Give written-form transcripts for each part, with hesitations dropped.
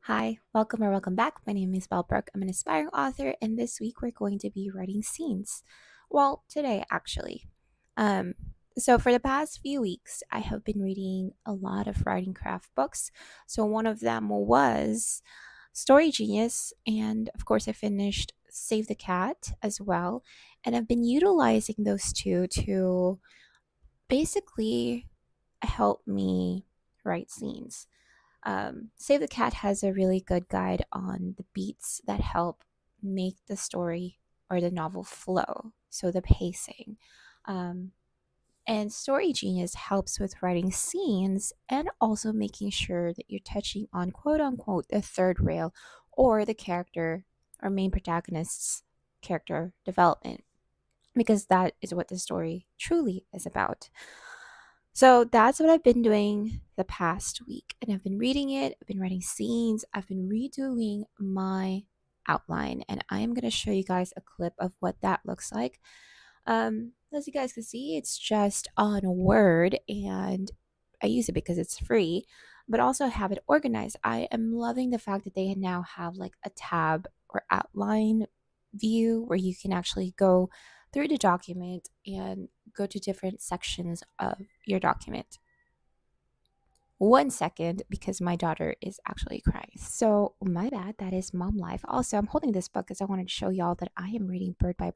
Hi, welcome or welcome back. My name is Belle Brooke. I'm an aspiring author, and this week we're going to be writing scenes. Well, today actually. Um, so for the past few weeks, I have been reading a lot of writing craft books. So one of them was Story Genius, and of course, I finished Save the Cat as well. And I've been utilizing those two to basically help me write scenes. Save the Cat has a really good guide on the beats that help make the story or the novel flow, so the pacing. Um, and Story Genius helps with writing scenes and also making sure that you're touching on quote unquote the third rail or the character or main protagonist's character development, because that is what the story truly is about. So that's what I've been doing the past week. And I've been reading it, I've been writing scenes, I've been redoing my outline. And I am going to show you guys a clip of what that looks like. As you guys can see, it's just on Word and I use it because it's free, but also have it organized. I am loving the fact that they now have like a tab or outline view where you can actually go through the document and go to different sections of your document. 1 second, because my daughter is actually crying. So, my bad, that is mom life. Also, I'm holding this book because I wanted to show y'all that I am reading Bird by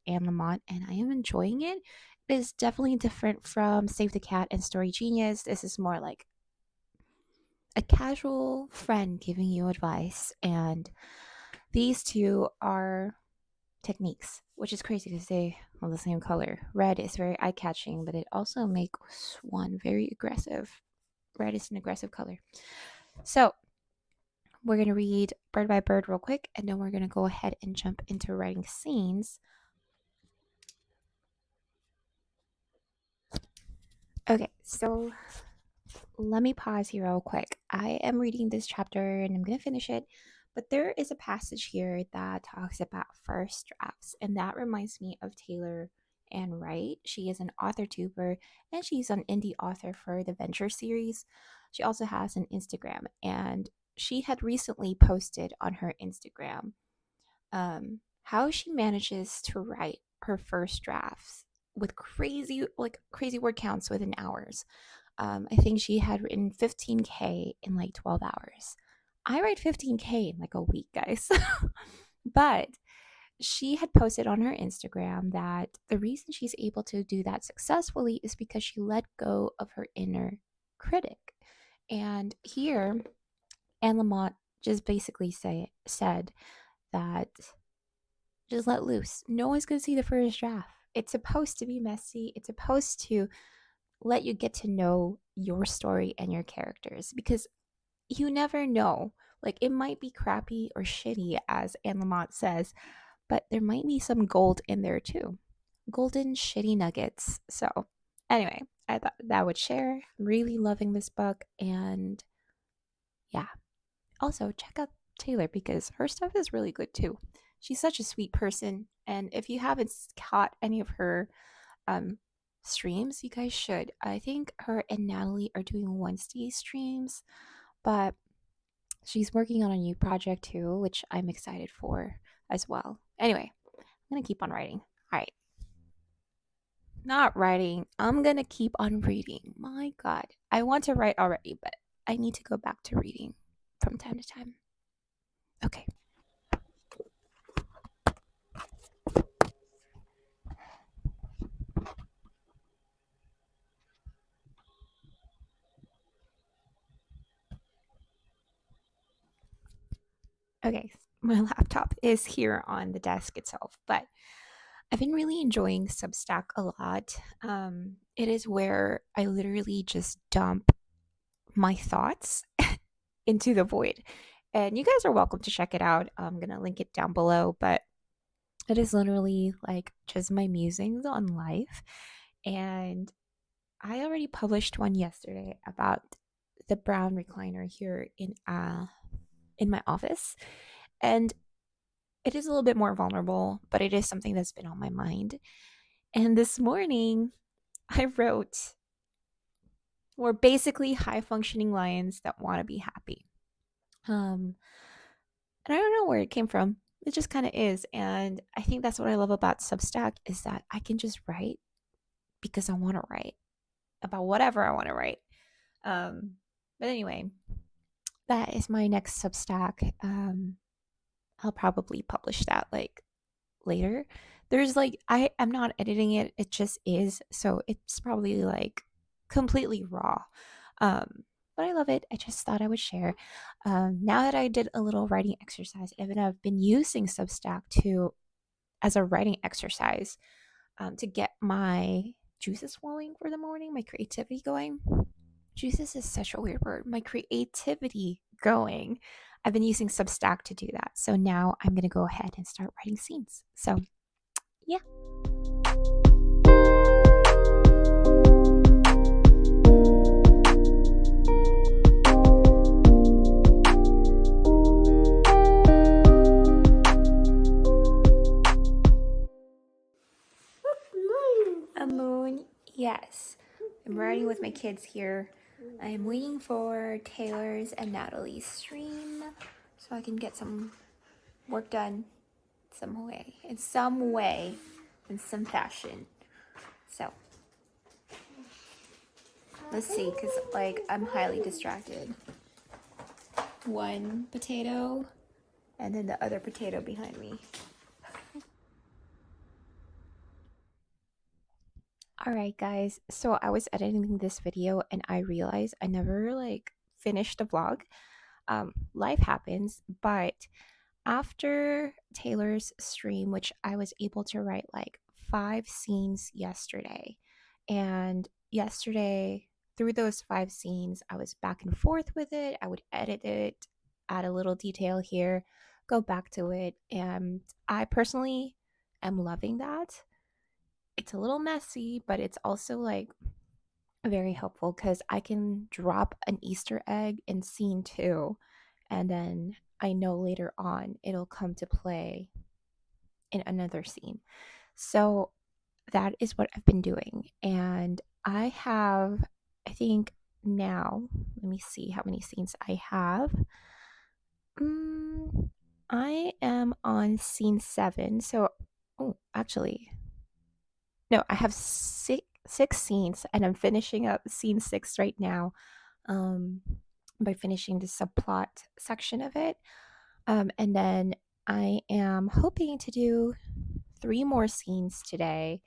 Anne Lamott and I am enjoying it. It is definitely different from Save the Cat and Story Genius. This is more like a casual friend giving you advice, and these two are techniques, which is crazy because they are the same color. Red is very eye catching, but it also makes one very aggressive. Red is an aggressive color. So we're going to read Bird by Bird real quick, and then we're going to go ahead and jump into writing scenes. Okay, so let me pause here real quick. I am reading this chapter and I'm going to finish it, but there is a passage here that talks about first drafts, and that reminds me of Taylor Ann Wright. She is an author tuber and she's an indie author for the Venture series. She also has an Instagram, and she had recently posted on her Instagram how she manages to write her first drafts with crazy word counts within hours. I think she had written 15K in like 12 hours. I write 15K in like a week, guys. But she had posted on her Instagram that the reason she's able to do that successfully is because she let go of her inner critic. And here, Anne Lamott just basically said that just let loose. No one's going to see the first draft. It's supposed to be messy. It's supposed to let you get to know your story and your characters, because you never know. Like, it might be crappy or shitty, as Anne Lamott says, but there might be some gold in there too. Golden shitty nuggets. So, anyway, I thought that I would share. I'm really loving this book. And yeah, also check out Taylor because her stuff is really good too. She's such a sweet person. And if you haven't caught any of her um streams, you guys should. I think her and Natalie are doing Wednesday streams, but she's working on a new project too, which I'm excited for as well. Anyway, I'm gonna keep on writing. All right. Not writing. I'm gonna keep on reading. My God. I want to write already, but I need to go back to reading from time to time. Okay. Okay. My laptop is here on the desk itself, but I've been really enjoying Substack a lot. It is where I literally just dump my thoughts into the void. And you guys are welcome to check it out. I'm going to link it down below, but it is literally like just my musings on life. And I already published one yesterday about the brown recliner here in my office. And it is a little bit more vulnerable, but it is something that's been on my mind. And this morning, I wrote, we're basically high functioning lions that want to be happy. Um, and I don't know where it came from. It just kind of is. And I think that's what I love about Substack is that I can just write because I want to write about whatever I want to write. But anyway, that is my next Substack. I'll probably publish that like later. There's like I'm not editing it. It just is. So it's probably like completely raw. But I love it. I just thought I would share. Now that I did a little writing exercise, even I've been using Substack to as a writing exercise to get my juices flowing for the morning, my creativity going. Juices is such a weird word. My creativity going. I've been using Substack to do that. So now I'm going to go ahead and start writing scenes. So, yeah. A moon, yes. I'm riding with my kids here. I'm waiting for Taylor's and Natalie's stream so I can get some work done in some way, in some fashion. So, let's see, because like I'm highly distracted. One potato and then the other potato behind me. Alright guys, so I was editing this video and I realized I never like finished the vlog. Life happens, but after Taylor's stream, which I was able to write like 5 scenes yesterday, and yesterday through those 5 scenes I was back and forth with it. I would edit it, add a little detail here, go back to it, and I personally am loving that. It's a little messy, but it's also like very helpful because I can drop an Easter egg in scene 2, and then I know later on it'll come to play in another scene. So that is what I've been doing. And I have, I think now, let me see how many scenes I have. I am on scene 7. So, oh, actually, no, I have six scenes, and I'm finishing up scene 6 right now. By finishing the subplot section of it. And then I am hoping to do 3 more scenes today.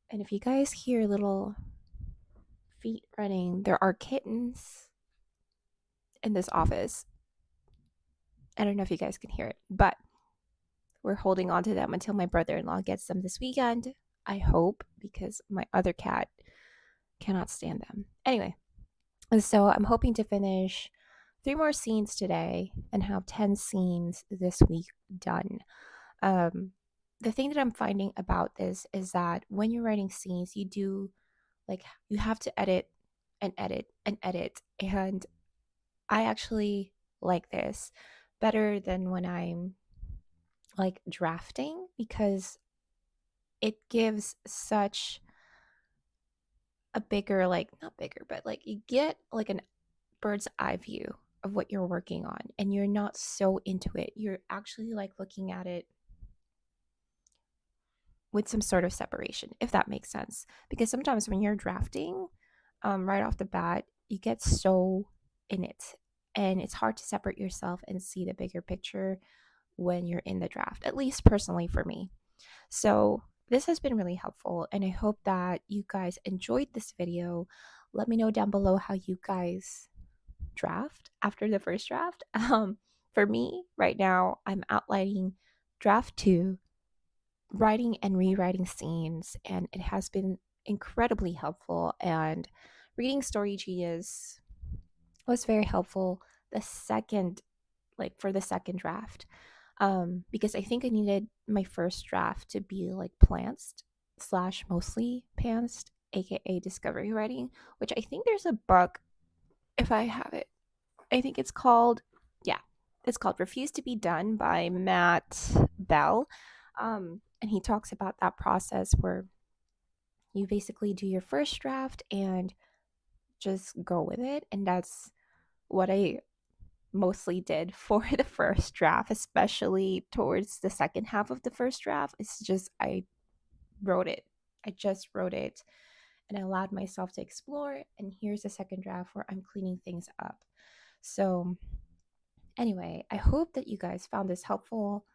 And if you guys hear little feet running, there are kittens in this office. I don't know if you guys can hear it, but we're holding on to them until my brother-in-law gets them this weekend. I hope, because my other cat cannot stand them. Anyway, and so I'm hoping to finish 3 more scenes today and have 10 scenes this week done. The thing that I'm finding about this is that when you're writing scenes, you have to edit and edit and edit. And I actually like this better than when I'm like drafting, because it gives such a bigger, like, not bigger, but like you get like an bird's eye view of what you're working on, and you're not so into it. You're actually like looking at it with some sort of separation, if that makes sense. Because sometimes when you're drafting, right off the bat, you get so in it, and it's hard to separate yourself and see the bigger picture when you're in the draft, at least personally for me. So this has been really helpful, and I hope that you guys enjoyed this video. Let me know down below how you guys draft after the first draft. For me right now, I'm outlining draft 2, writing and rewriting scenes, and it has been incredibly helpful. And reading Story Genius was very helpful the second, like for the second draft, because I think I needed my first draft to be like pantsed slash mostly pantsed, aka discovery writing, which I think there's a book, if I have it, I think it's called, yeah, it's called Refuse to Be Done by Matt Bell. And he talks about that process where you basically do your first draft and just go with it. And that's what I mostly did for the first draft, especially towards the second half of the first draft. It's just I wrote it. I just wrote it and I allowed myself to explore. And here's the second draft where I'm cleaning things up. So, anyway, I hope that you guys found this helpful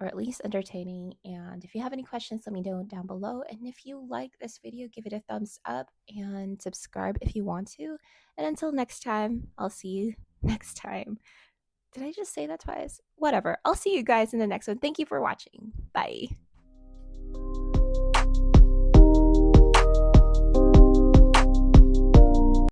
or at least entertaining. And if you have any questions, let me know down below. And if you like this video, give it a thumbs up and subscribe if you want to. And until next time, I'll see you next time. Did I just say that twice? Whatever. I'll see you guys in the next one. Thank you for watching. Bye.